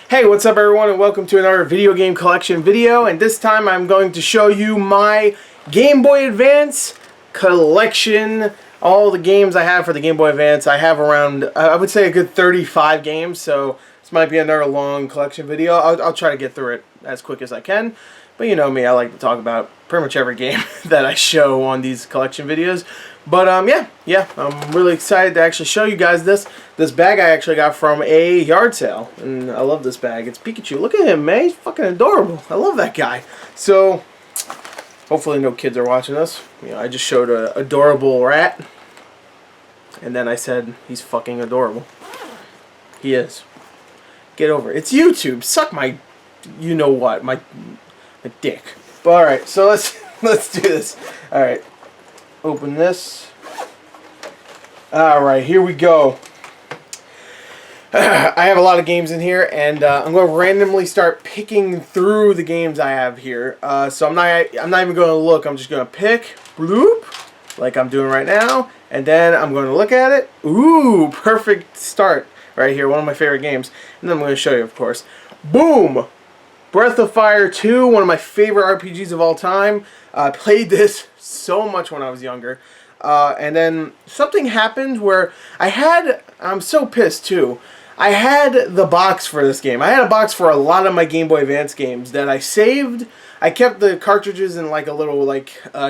Hey, what's up everyone, and welcome to another video game collection video, and this time I'm going to show you my Game Boy Advance collection. All the games I have for the Game Boy Advance. I have around, I would say, a good 35 games, so this might be another long collection video. I'll try to get through it as quick as I can, but you know me, I like to talk about pretty much every game that I show on these collection videos. But yeah, I'm really excited to actually show you guys this bag I actually got from a yard sale, and I love this bag. It's Pikachu. Look at him, man. He's fucking adorable. I love that guy. So hopefully no kids are watching this. You know, I just showed an adorable rat, and then I said he's fucking adorable. He is. Get over it. It's YouTube. Suck my, you know what, my dick. But all right, so let's do this. All right. Open this. Alright, here we go. I have a lot of games in here, and I'm going to randomly start picking through the games I have here. So I'm not even going to look. I'm just going to pick, bloop, like I'm doing right now, and then I'm going to look at it. Ooh, perfect start right here. One of my favorite games. And then I'm going to show you, of course. Boom! Breath of Fire 2, one of my favorite RPGs of all time. I played this so much when I was younger. And then something happened where I'm so pissed too. I had the box for this game. I had a box for a lot of my Game Boy Advance games that I saved. I kept the cartridges in like a little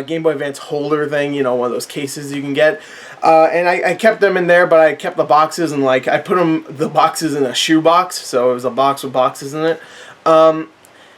Game Boy Advance holder thing, you know, one of those cases you can get. And I kept them in there, but I kept the boxes, and I put the boxes in a shoebox, so it was a box with boxes in it.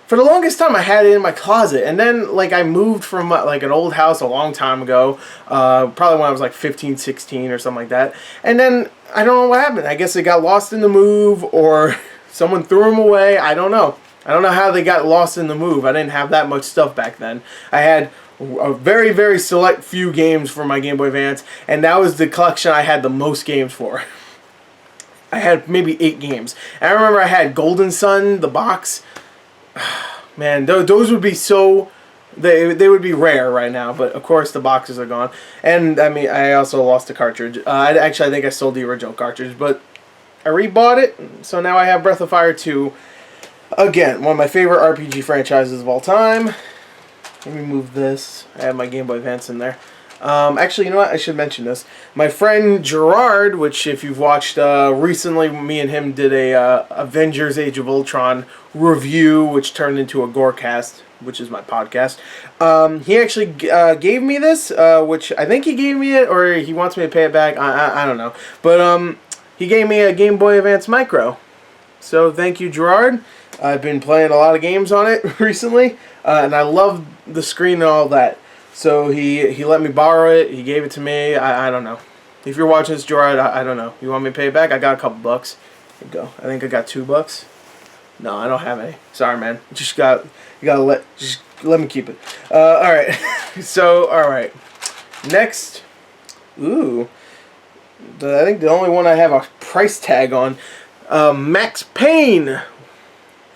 For the longest time, I had it in my closet, and then I moved from an old house a long time ago, probably when I was 15, 16 or something like that. And then I don't know what happened. I guess it got lost in the move, or someone threw them away. I don't know. I don't know how they got lost in the move. I didn't have that much stuff back then. I had a very, very select few games for my Game Boy Advance, and that was the collection I had the most games for. I had maybe 8 games. And I remember I had Golden Sun, the box. Man, those would be so... They would be rare right now, but of course the boxes are gone. And, I mean, I also lost the cartridge. Actually, I think I sold the original cartridge, but I rebought it, so now I have Breath of Fire 2. Again, one of my favorite RPG franchises of all time. Let me move this. I have my Game Boy Advance in there. Actually, you know what? I should mention this. My friend Gerard, which if you've watched recently, me and him did a Avengers Age of Ultron review, which turned into a Gorecast, which is my podcast. He actually gave me this, which I think he gave me it, or he wants me to pay it back. I don't know. But he gave me a Game Boy Advance Micro. So thank you, Gerard. I've been playing a lot of games on it recently, and I love the screen and all that. So he let me borrow it. He gave it to me. I don't know. If you're watching this, Gerard, I don't know. You want me to pay it back? I got a couple bucks. Here you go. I think I got $2. No, I don't have any. Sorry, man. Just let me keep it. All right. So all right. Next. Ooh. I think the only one I have a price tag on. Max Payne.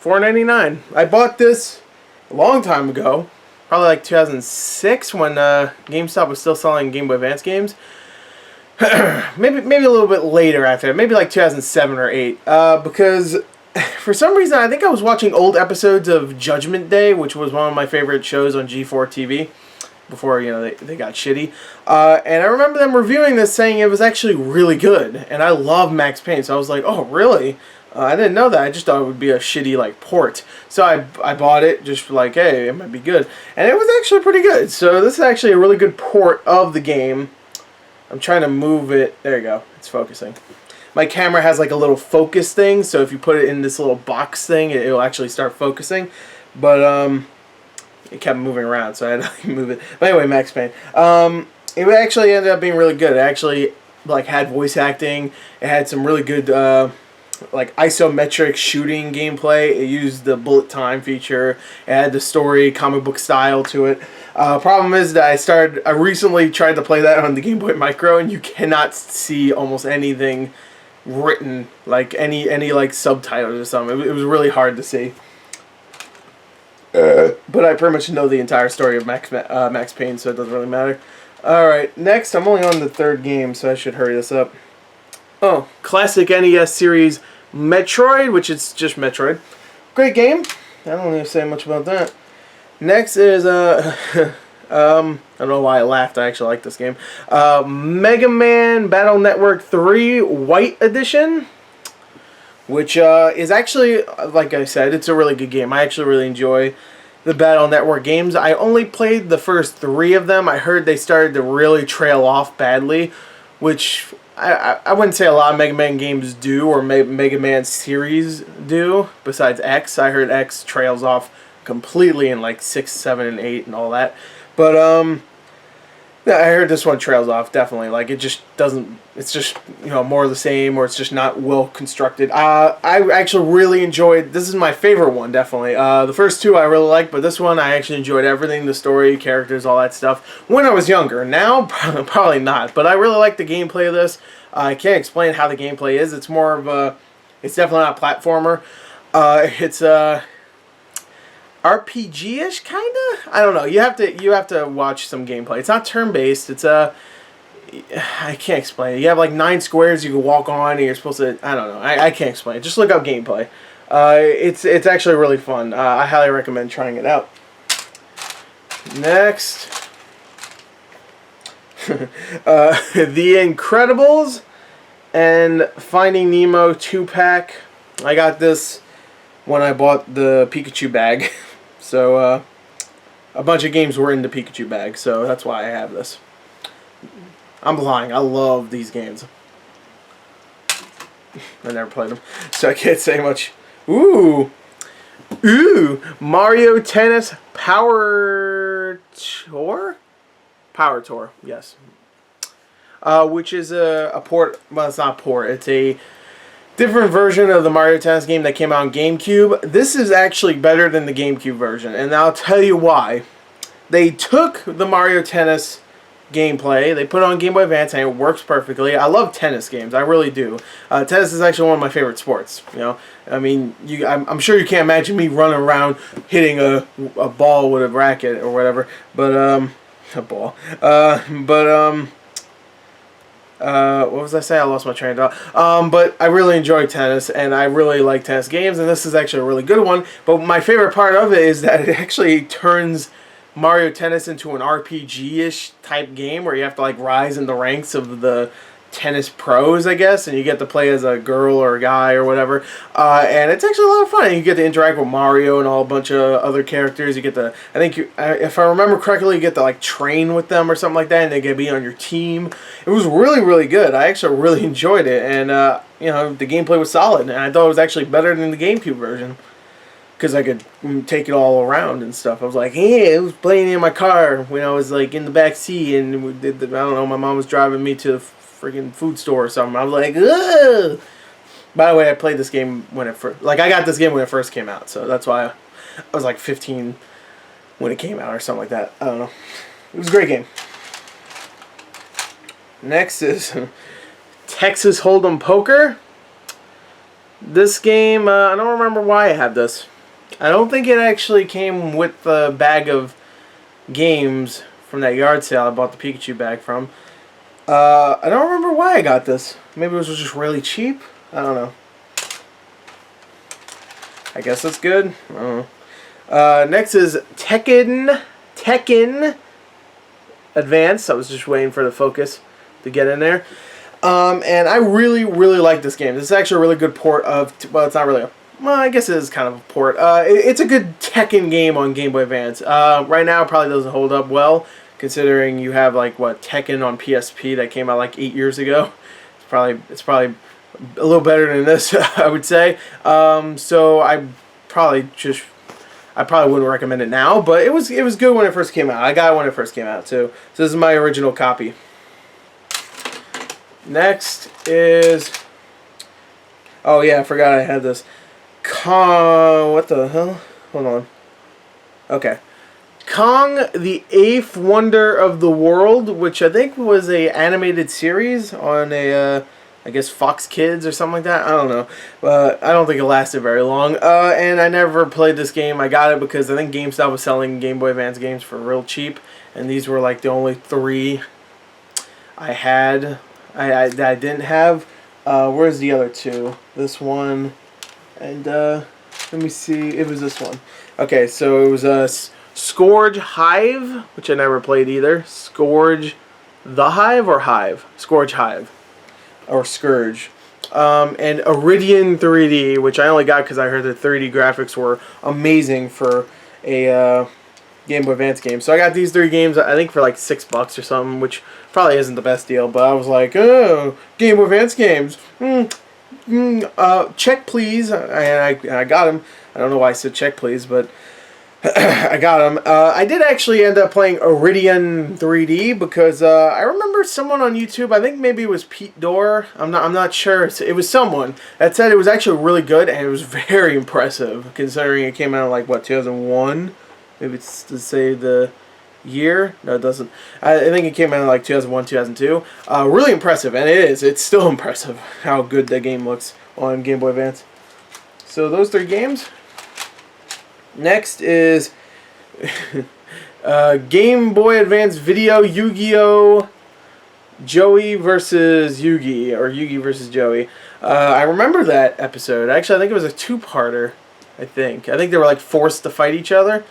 $4.99. I bought this a long time ago. Probably 2006 when GameStop was still selling Game Boy Advance games. maybe a little bit later after that. Maybe 2007 or 8. Because for some reason I think I was watching old episodes of Judgment Day, which was one of my favorite shows on G4 TV before, you know, they got shitty. And I remember them reviewing this, saying it was actually really good. And I love Max Payne, so I was like, oh, really? I didn't know that. I just thought it would be a shitty port. So I bought it just hey, it might be good. And it was actually pretty good. So this is actually a really good port of the game. I'm trying to move it. There you go. It's focusing. My camera has a little focus thing, so if you put it in this little box thing, it'll actually start focusing. But it kept moving around, so I had to move it. But anyway, Max Payne. It actually ended up being really good. It actually had voice acting. It had some really good isometric shooting gameplay. It used the bullet time feature. It had the story, comic book style to it. Problem is that I recently tried to play that on the Game Boy Micro, and you cannot see almost anything written, any subtitles or something. It was really hard to see. But I pretty much know the entire story of Max Payne, so it doesn't really matter. Alright, next, I'm only on the 3rd game, so I should hurry this up. Oh, classic NES series Metroid, which is just Metroid. Great game. I don't need to say much about that. Next is I don't know why I laughed. I actually like this game. Megaman Battle Network 3 White Edition, which is actually, like I said, it's a really good game. I actually really enjoy the Battle Network games. I only played the first 3 of them. I heard they started to really trail off badly, which I wouldn't say a lot of Mega Man games do, or Mega Man series do, besides X. I heard X trails off completely in like 6, 7, and 8 and all that. But yeah, I heard this one trails off, definitely. Like, it just doesn't, it's just, you know, more of the same, or it's just not well constructed. I actually really enjoyed, this is my favorite one, definitely. The first 2 I really liked, but this one I actually enjoyed everything, the story, characters, all that stuff, when I was younger. Now, probably not, but I really like the gameplay of this. I can't explain how the gameplay is. It's more of a, it's definitely not a platformer. It's RPG-ish, kinda. I don't know. You have to watch some gameplay. It's not turn-based. It's I can't explain it. You have like 9 squares you can walk on, and you're supposed to. I don't know. I can't explain it. Just look up gameplay. It's actually really fun. I highly recommend trying it out. Next, The Incredibles and Finding Nemo 2-pack. I got this when I bought the Pikachu bag. So, a bunch of games were in the Pikachu bag, so that's why I have this. I'm lying. I love these games. I never played them, so I can't say much. Ooh! Ooh! Mario Tennis Power Tour? Power Tour, yes. Which is a port, well, it's not a port, it's a different version of the Mario Tennis game that came out on GameCube. This is actually better than the GameCube version, and I'll tell you why. They took the Mario Tennis gameplay, they put it on Game Boy Advance, and it works perfectly. I love tennis games, I really do. Tennis is actually one of my favorite sports. You know, I mean, I'm sure you can't imagine me running around hitting a ball with a racket or whatever, but a ball. What was I saying? I lost my train of thought. But I really enjoy tennis, and I really like tennis games, and this is actually a really good one. But my favorite part of it is that it actually turns Mario Tennis into an RPG-ish type game where you have to like rise in the ranks of the tennis pros, I guess, and you get to play as a girl or a guy or whatever, and it's actually a lot of fun. You get to interact with Mario and a bunch of other characters. You get to, I think, if I remember correctly, you get to like train with them or something like that, and they get to be on your team. It was really, really good. I actually really enjoyed it, and you know, the gameplay was solid, and I thought it was actually better than the GameCube version, because I could take it all around and stuff. I was like, hey, I was playing in my car when I was like in the back seat, and we did I don't know, my mom was driving me to the freaking food store or something. I was like, ugh. By the way, I played this game when it first, like, I got this game when it first came out, so that's why I was like 15 when it came out or something like that. I don't know. It was a great game. Next is Texas Hold'em Poker. This game, I don't remember why I have this. I don't think it actually came with the bag of games from that yard sale I bought the Pikachu bag from. I don't remember why I got this. Maybe it was just really cheap? I don't know. I guess that's good. I don't know. Next is Tekken Advance. I was just waiting for the focus to get in there. And I really, really like this game. This is actually a really good port of, well, it's not really a, well, I guess it is kind of a port. It's a good Tekken game on Game Boy Advance. Right now it probably doesn't hold up well, considering you have like what, Tekken on PSP that came out like 8 years ago. It's probably a little better than this, I would say. So I probably wouldn't recommend it now, but it was good when it first came out. I got it when it first came out too. So this is my original copy. Next is, oh yeah, I forgot I had this. What the hell? Hold on. Okay. Kong, the Eighth Wonder of the World, which I think was a animated series on a, I guess Fox Kids or something like that. I don't know. But I don't think it lasted very long. And I never played this game. I got it because I think GameStop was selling Game Boy Advance games for real cheap. And these were like the only 3 I had. I didn't have. Where's the other two? This one, and let me see. It was this one. Okay, so it was a Scourge Hive, which I never played either. Scourge the Hive or Hive? Scourge Hive or Scourge. And Iridian 3D, which I only got because I heard the 3D graphics were amazing for a Game Boy Advance game. So I got these 3 games, I think for like $6 or something, which probably isn't the best deal, but I was like, oh, Game Boy Advance games. Check please. And I got them. I don't know why I said check please, but I got them. I did actually end up playing Iridian 3D because I remember someone on YouTube, I think maybe it was Pete Dorr, I'm not sure, it was someone that said it was actually really good and it was very impressive considering it came out like, what, 2001? Maybe it's to say the year? No, it doesn't. I think it came out in like 2001, 2002. Really impressive, and it is. It's still impressive how good that game looks on Game Boy Advance. So those 3 games. Next is Game Boy Advance Video Yu-Gi-Oh! Joey versus Yugi, or Yugi versus Joey. I remember that episode. Actually, I think it was a 2-parter. I think they were like forced to fight each other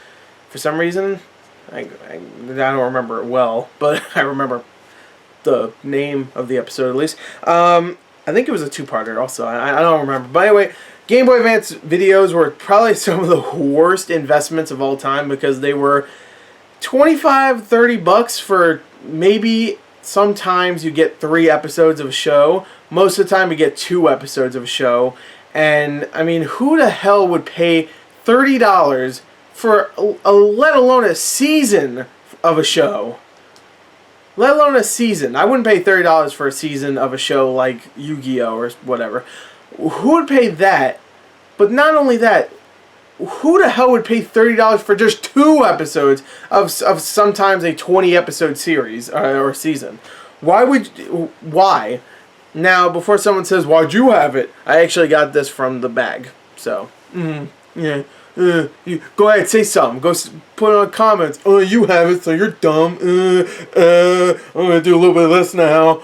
for some reason. I don't remember it well, but I remember the name of the episode at least. I think it was a 2-parter also. I don't remember. But anyway, Game Boy Advance videos were probably some of the worst investments of all time because they were $25-30 for maybe sometimes you get 3 episodes of a show. Most of the time you get 2 episodes of a show. And I mean, who the hell would pay $30 for let alone a season of a show? Let alone a season. I wouldn't pay $30 for a season of a show like Yu-Gi-Oh! Or whatever. Who would pay that? But not only that, who the hell would pay $30 for just 2 episodes of sometimes a 20-episode series or season? Why? Now, before someone says, why'd you have it? I actually got this from the bag. So, yeah. You, go ahead, say something. Go put on comments. Oh, you have it, so you're dumb. I'm going to do a little bit of this now.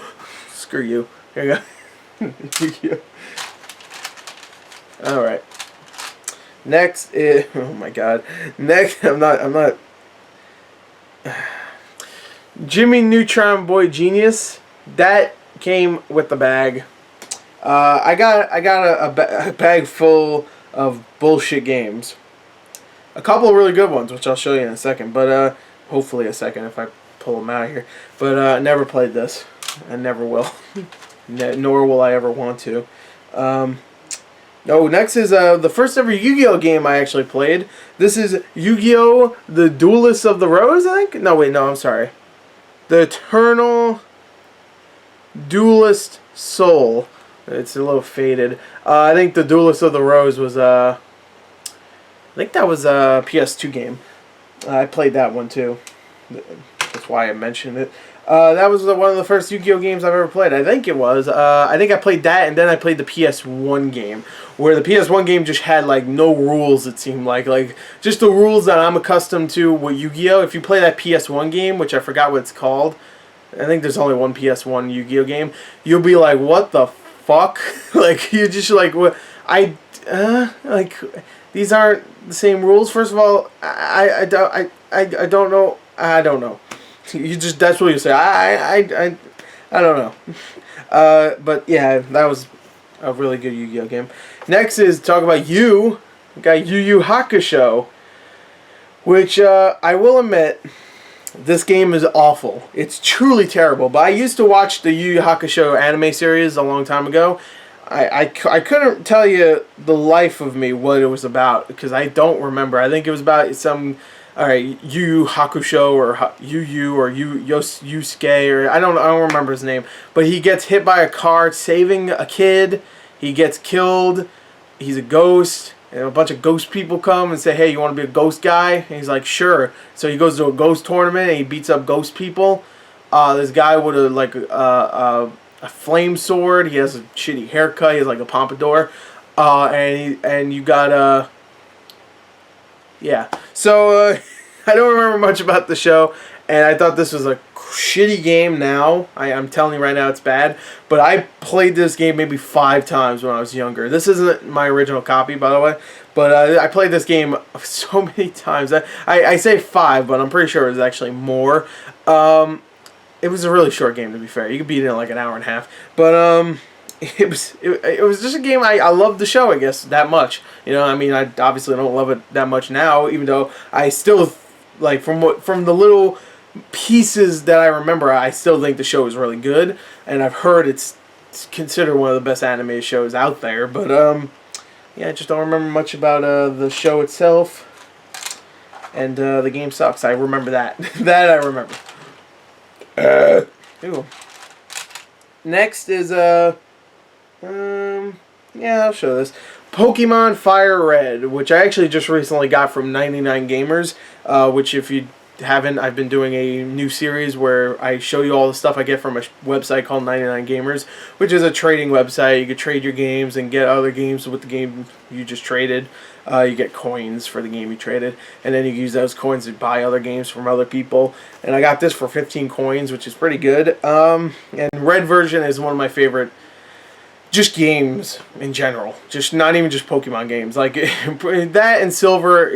Screw you. Here you go. Alright. Next is... Oh my god. Next, I'm not... Jimmy Neutron Boy Genius. That came with the bag. I got a bag full of bullshit games. A couple of really good ones, which I'll show you in a second. But hopefully a second if I pull them out of here. But I never played this. I never will. Nor will I ever want to. Next is the first ever Yu-Gi-Oh! Game I actually played. This is Yu-Gi-Oh! The Duelist of the Rose, I think? No, wait, no, I'm sorry. The Eternal Duelist Soul. It's a little faded. I think the Duelist of the Rose was I think that was a PS2 game. I played that one too. That's why I mentioned it. That was one of the first Yu-Gi-Oh! Games I've ever played. I think it was. I think I played that, and then I played the PS1 game, where the PS1 game just had like no rules. It seemed like just the rules that I'm accustomed to with Yu-Gi-Oh! If you play that PS1 game, which I forgot what it's called, I think there's only one PS1 Yu-Gi-Oh! Game. You'll be like, what the fuck? Like you just like what like these aren't the same rules. First of all, I don't know. I don't know. You just, that's what you say. I don't know. But yeah, that was a really good Yu-Gi-Oh! Game. Next is talk about we got Yu Yu Hakusho, which I will admit, this game is awful. It's truly terrible. But I used to watch the Yu Yu Hakusho anime series a long time ago. I couldn't tell you the life of me what it was about because I don't remember. I think it was about some... Alright, Yu Yu Hakusho or Yu Yu or Yusuke or I don't remember his name, but he gets hit by a car saving a kid. He gets killed. He's a ghost, and a bunch of ghost people come and say, "Hey, you want to be a ghost guy?" And he's like, "Sure." So he goes to a ghost tournament and he beats up ghost people. This guy with a flame sword. He has a shitty haircut. He has like a pompadour, and you got yeah. So I don't remember much about the show, and I thought this was a shitty game now. I'm telling you right now, it's bad. But I played this game maybe 5 times when I was younger. This isn't my original copy, by the way. But I played this game so many times. I say 5, but I'm pretty sure it was actually more. It was a really short game, to be fair. You could beat it in like an hour and a half. But it was just a game I loved the show, I guess, that much. You know, I mean, I obviously don't love it that much now, even though I still, like, from the little pieces that I remember, I still think the show is really good. And I've heard it's considered one of the best anime shows out there. But, yeah, I just don't remember much about the show itself. And the game sucks. I remember that. That I remember. Ooh. Next is yeah, I'll show this. Pokemon Firered, which I actually just recently got from 99 Gamers, which if you haven't, I've been doing a new series where I show you all the stuff I get from a website called 99 Gamers, which is a trading website. You can trade your games and get other games with the game you just traded. You get coins for the game you traded, and then you use those coins to buy other games from other people. And I got this for 15 coins, which is pretty good. And red version is one of my favorite just games in general. Just not even just Pokemon games. Like that and silver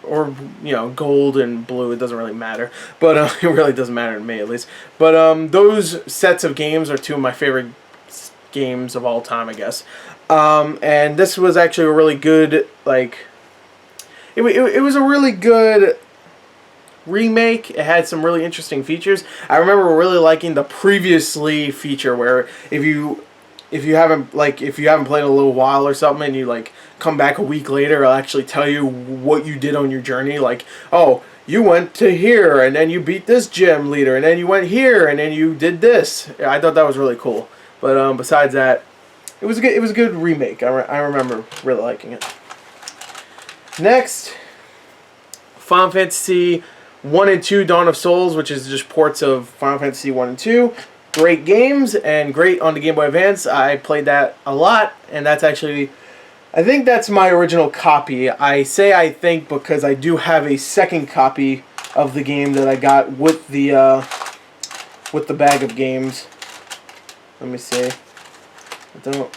or you know, gold and blue, it doesn't really matter. But it really doesn't matter to me, at least. But those sets of games are 2 of my favorite games of all time, I guess. And this was actually a really good, like, it was a really good remake. It had some really interesting features. I remember really liking the previously feature where if you haven't played in a little while or something and you like come back a week later, it'll actually tell you what you did on your journey. Like, oh, you went to here and then you beat this gym leader and then you went here and then you did this. I thought that was really cool. But besides that, it was a good remake. I remember really liking it. Next, Final Fantasy 1 and 2 Dawn of Souls, which is just ports of Final Fantasy 1 and 2. Great games and great on the Game Boy Advance. I played that a lot, and that's actually, I think that's my original copy. I say I think because I do have a second copy of the game that I got with the bag of games. Let me see. I don't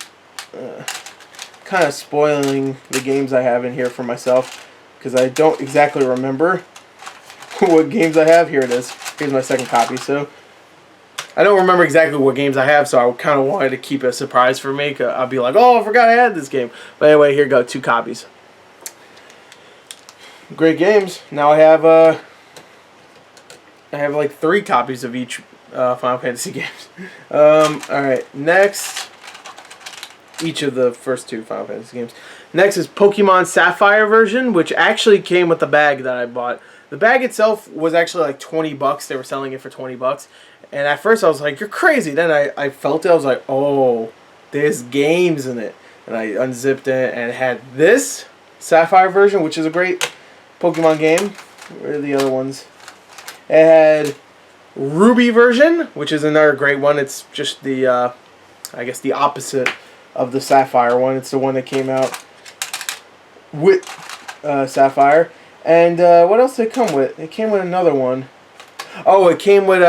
kind of spoiling the games I have in here for myself because I don't exactly remember what games I have. Here it is. Here's my second copy. So I don't remember exactly what games I have, so I kind of wanted to keep it a surprise for me. I'll be like, oh, I forgot I had this game. But anyway, here you go, 2 copies. Great games. Now I have like 3 copies of each Final Fantasy games. Alright, next, each of the first 2 Final Fantasy games. Next is Pokemon Sapphire version, which actually came with the bag that I bought. The bag itself was actually like 20 bucks. They were selling it for 20 bucks. And at first I was like, you're crazy. Then I felt it. I was like, oh, there's games in it. And I unzipped it and it had this Sapphire version, which is a great Pokemon game. Where are the other ones? It had Ruby version, which is another great one. It's just the, I guess, the opposite of the Sapphire one. It's the one that came out with Sapphire. And what else did it come with? It came with another one. Oh, it came with,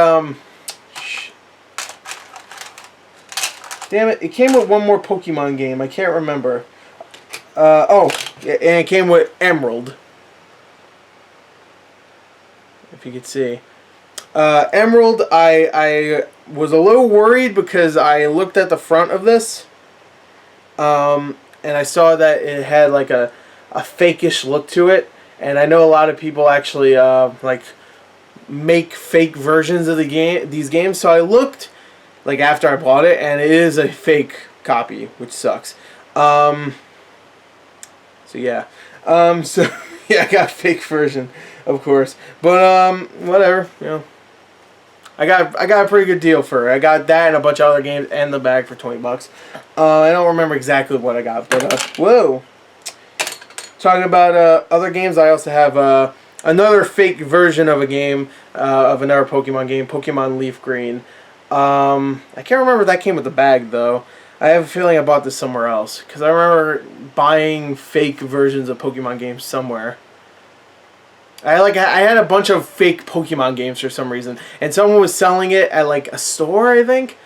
damn it, it came with one more Pokemon game. I can't remember. Oh, and it came with Emerald. If you could see. Emerald, I was a little worried because I looked at the front of this. And I saw that it had like a fake-ish look to it. And I know a lot of people actually like make fake versions of these games. So I looked like after I bought it, and it is a fake copy, which sucks. So yeah. So yeah, I got a fake version, of course. But whatever, you know. I got a pretty good deal for it. I got that and a bunch of other games and the bag for 20 bucks. I don't remember exactly what I got, but whoa. Talking about other games, I also have another fake version of a game, of another Pokemon game, Pokemon Leaf Green. I can't remember if that came with the bag, though. I have a feeling I bought this somewhere else, because I remember buying fake versions of Pokemon games somewhere. I had a bunch of fake Pokemon games for some reason, and someone was selling it at like a store, I think.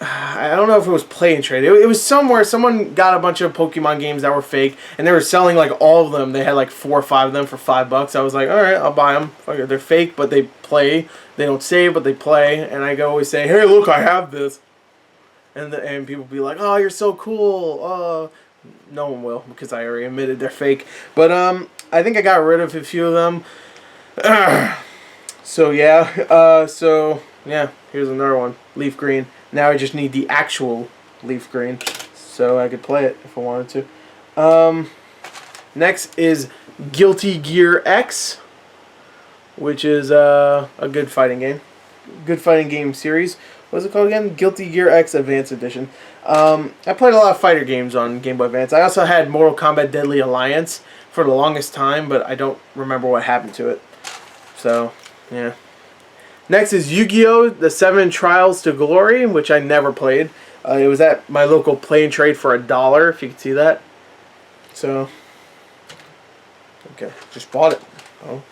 I don't know if it was Play and Trade. It was somewhere. Someone got a bunch of Pokemon games that were fake, and they were selling like all of them. They had like 4 or 5 of them for $5. I was like, all right, I'll buy them. They're fake, but they play. They don't save, but they play. And I always say, hey, look, I have this. And people be like, oh, you're so cool. No one will, because I already admitted they're fake. But I think I got rid of a few of them. So yeah. Here's another one. Leaf green. Now I just need the actual leaf green, so I could play it if I wanted to. Next is Guilty Gear X, which is a good fighting game. Good fighting game series. What's it called again? Guilty Gear X Advance Edition. I played a lot of fighter games on Game Boy Advance. I also had Mortal Kombat Deadly Alliance for the longest time, but I don't remember what happened to it. So, yeah. Next is Yu-Gi-Oh! The 7 Trials to Glory, which I never played. It was at my local Play and Trade for $1, if you can see that. So, okay, just bought it. Oh.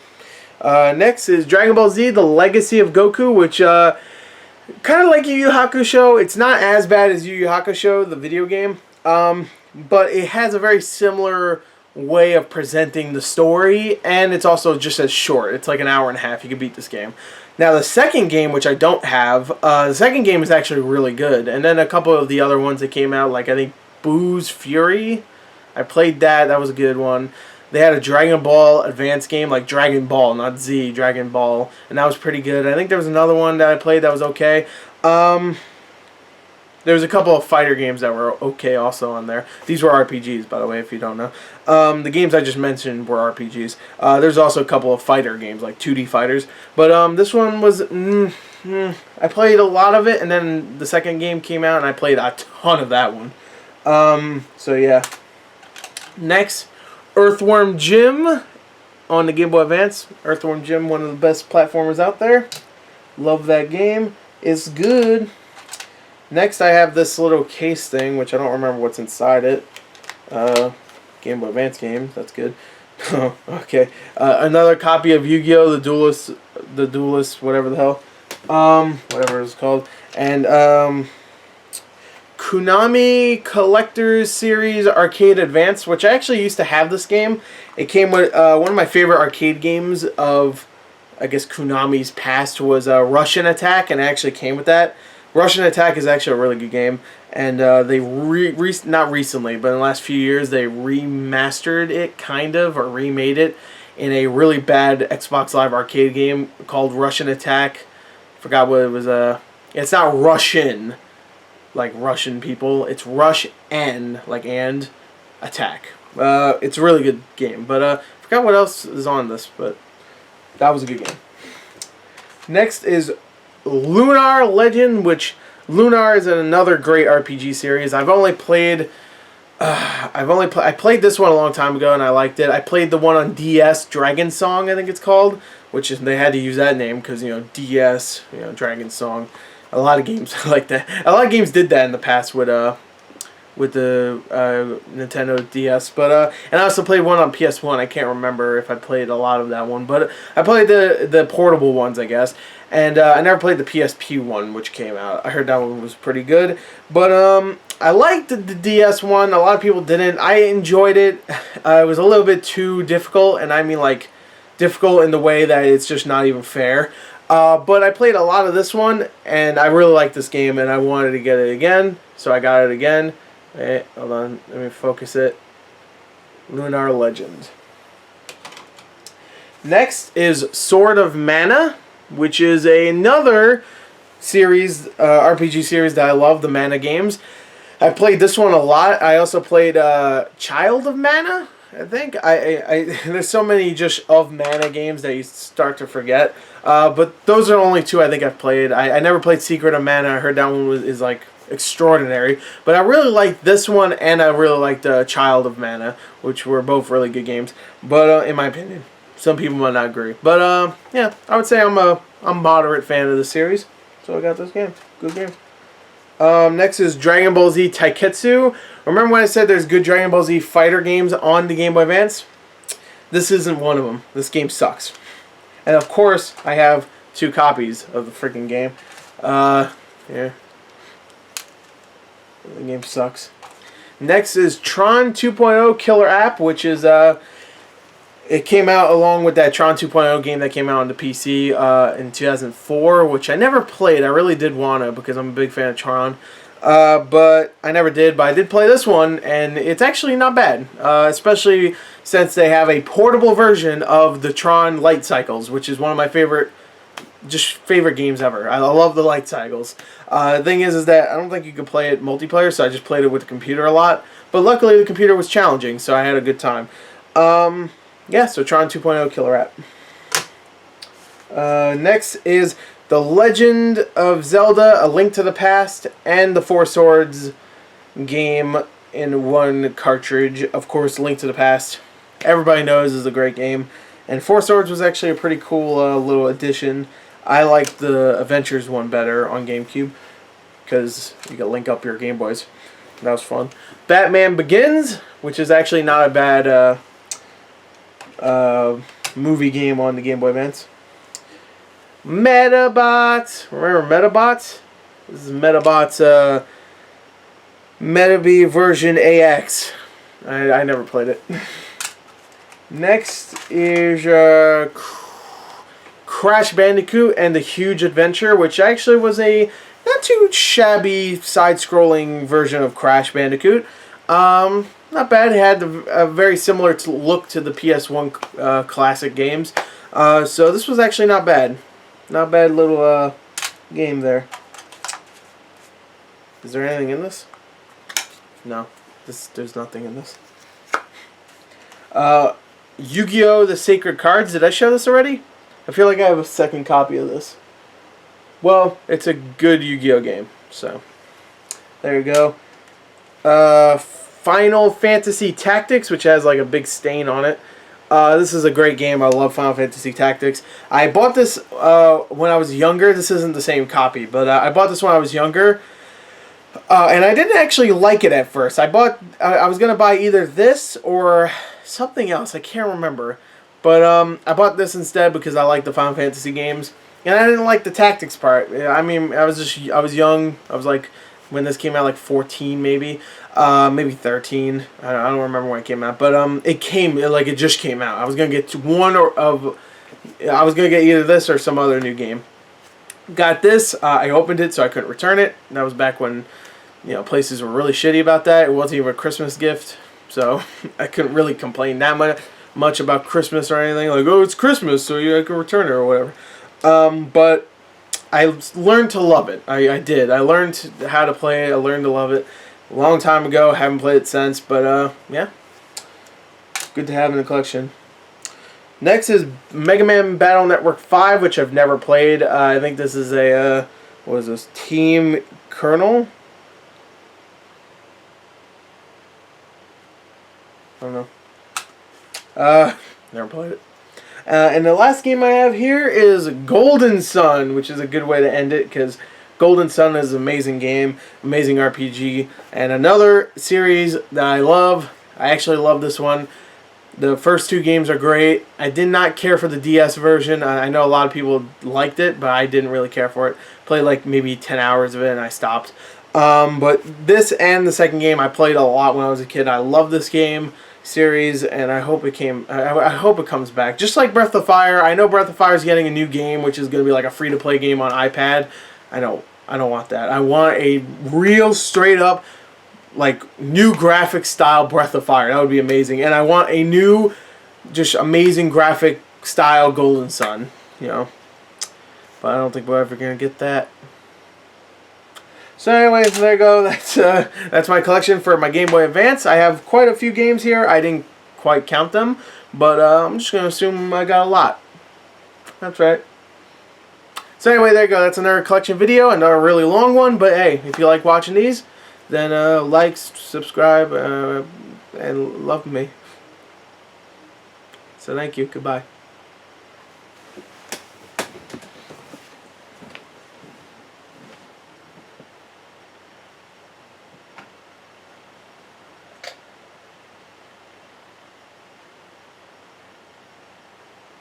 Next is Dragon Ball Z, The Legacy of Goku, which, kind of like Yu Yu Hakusho. It's not as bad as Yu Yu Hakusho, the video game, but it has a very similar way of presenting the story, and it's also just as short. It's like an hour and a half. You can beat this game. Now the second game, which I don't have, the second game is actually really good. And then a couple of the other ones that came out, like I think Boo's Fury, I played that. That was a good one. They had a Dragon Ball Advance game, like Dragon Ball, not Z, Dragon Ball, and that was pretty good. I think there was another one that I played that was okay. There was a couple of fighter games that were okay also on there. These were RPGs, by the way, if you don't know. The games I just mentioned were RPGs. There's also a couple of fighter games, like 2D fighters. But this one was... I played a lot of it, and then the second game came out, and I played a ton of that one. So, yeah. Next, Earthworm Jim on the Game Boy Advance. Earthworm Jim, one of the best platformers out there. Love that game. It's good. Next, I have this little case thing, which I don't remember what's inside it. Game Boy Advance game. That's good. Okay. Another copy of Yu-Gi-Oh! The Duelist, whatever the hell. Whatever it's called. And, Konami Collector's Series Arcade Advance, which I actually used to have this game. It came with, one of my favorite arcade games of, I guess, Konami's past was Russian Attack, and it actually came with that. Russian Attack is actually a really good game, and they not recently, but in the last few years, they remastered it, kind of, or remade it in a really bad Xbox Live arcade game called Russian Attack. Forgot what it was. It's not Russian, like Russian people. It's Rush-N, like and Attack. It's a really good game, but forgot what else is on this, but that was a good game. Next is Lunar Legend, which Lunar is another great RPG series. I played this one a long time ago and I liked it. I played the one on DS, Dragon Song, I think it's called, which is, they had to use that name because, you know, DS, you know, Dragon Song. A lot of games like that. A lot of games did that in the past with the Nintendo DS, but and I also played one on PS1. I can't remember if I played a lot of that one, but I played the portable ones, I guess. And I never played the PSP one, which came out. I heard that one was pretty good. But I liked the DS one. A lot of people didn't. I enjoyed it. It was a little bit too difficult, and I mean like difficult in the way that it's just not even fair. But I played a lot of this one, and I really liked this game, and I wanted to get it again, so I got it again. Wait, hold on. Let me focus it. Lunar Legend. Next is Sword of Mana, which is another series, RPG series that I love, the Mana games. I played this one a lot. I also played Child of Mana, I think. There's so many just of Mana games that you start to forget. But those are only two I think I've played. I never played Secret of Mana. I heard that one is like extraordinary. But I really liked this one, and I really liked Child of Mana, which were both really good games. But in my opinion. Some people might not agree. But, yeah, I would say I'm a moderate fan of the series. So I got this game. Good game. Next is Dragon Ball Z Taiketsu. Remember when I said there's good Dragon Ball Z fighter games on the Game Boy Advance? This isn't one of them. This game sucks. And of course, I have 2 copies of the freaking game. Yeah. The game sucks. Next is Tron 2.0 Killer App, which is it came out along with that Tron 2.0 game that came out on the PC in 2004, which I never played. I really did want to because I'm a big fan of Tron. But I never did. But I did play this one, and it's actually not bad. Especially since they have a portable version of the Tron Light Cycles, which is one of my favorite games ever. I love the Light Cycles. The thing is that I don't think you could play it multiplayer, so I just played it with the computer a lot. But luckily the computer was challenging, so I had a good time. Yeah, so Tron 2.0 Killer App. Next is The Legend of Zelda: A Link to the Past and the Four Swords game in one cartridge. Of course, Link to the Past, everybody knows, is a great game. And Four Swords was actually a pretty cool little addition. I liked the Adventures one better on GameCube because you could link up your Game Boys. That was fun. Batman Begins, which is actually not a bad movie game on the Game Boy Advance. Medabots. Remember Medabots? This is Medabots Medabots version AX. I never played it. Next is Crash Bandicoot and the Huge Adventure, which actually was a not too shabby side-scrolling version of Crash Bandicoot. Not bad. It had a very similar look to the PS1 classic games. So this was actually not bad. Not bad little game there. Is there anything in this? No. There's nothing in this. Yu-Gi-Oh! The Sacred Cards. Did I show this already? I feel like I have a second copy of this. Well, it's a good Yu-Gi-Oh! Game. So, there you go. Final Fantasy Tactics, which has like a big stain on it. This is a great game. I love Final Fantasy Tactics. I bought this when I was younger. This isn't the same copy, but I bought this when I was younger. And I didn't actually like it at first. I was going to buy either this or something else. I can't remember. But I bought this instead because I like the Final Fantasy games. And I didn't like the tactics part. I mean, I was young. I was like, when this came out, like 14 maybe. Maybe 13. I don't remember when it came out. But it just came out. I was going to get I was going to get either this or some other new game. Got this. I opened it so I couldn't return it. That was back when, places were really shitty about that. It wasn't even a Christmas gift. So I couldn't really complain that much about Christmas or anything. Like, oh, it's Christmas, so I can return it or whatever. But I learned to love it. I did. I learned how to play it. I learned to love it a long time ago. Haven't played it since. But, yeah. Good to have in the collection. Next is Megaman Battle Network 5, which I've never played. I think this is a, what is this? Team Colonel? I don't know. Never played it. And the last game I have here is Golden Sun, which is a good way to end it, because Golden Sun is an amazing game, amazing RPG, and another series that I love. I actually love this one. The first 2 games are great. I did not care for the DS version. I know a lot of people liked it, but I didn't really care for it. Played like maybe 10 hours of it and I stopped. But this and the second game I played a lot when I was a kid. I love this game series, and I hope I hope it comes back. Just like Breath of Fire. I know Breath of Fire is getting a new game, which is going to be like a free-to-play game on iPad. I don't want that. I want a real straight-up, like, new graphic style Breath of Fire. That would be amazing. And I want a new, just amazing graphic style Golden Sun, But I don't think we're ever going to get that. So anyways, there you go. That's my collection for my Game Boy Advance. I have quite a few games here. I didn't quite count them, but I'm just going to assume I got a lot. That's right. So anyway, there you go. That's another collection video, another really long one, but hey, if you like watching these, then like, subscribe, and love me. So thank you. Goodbye.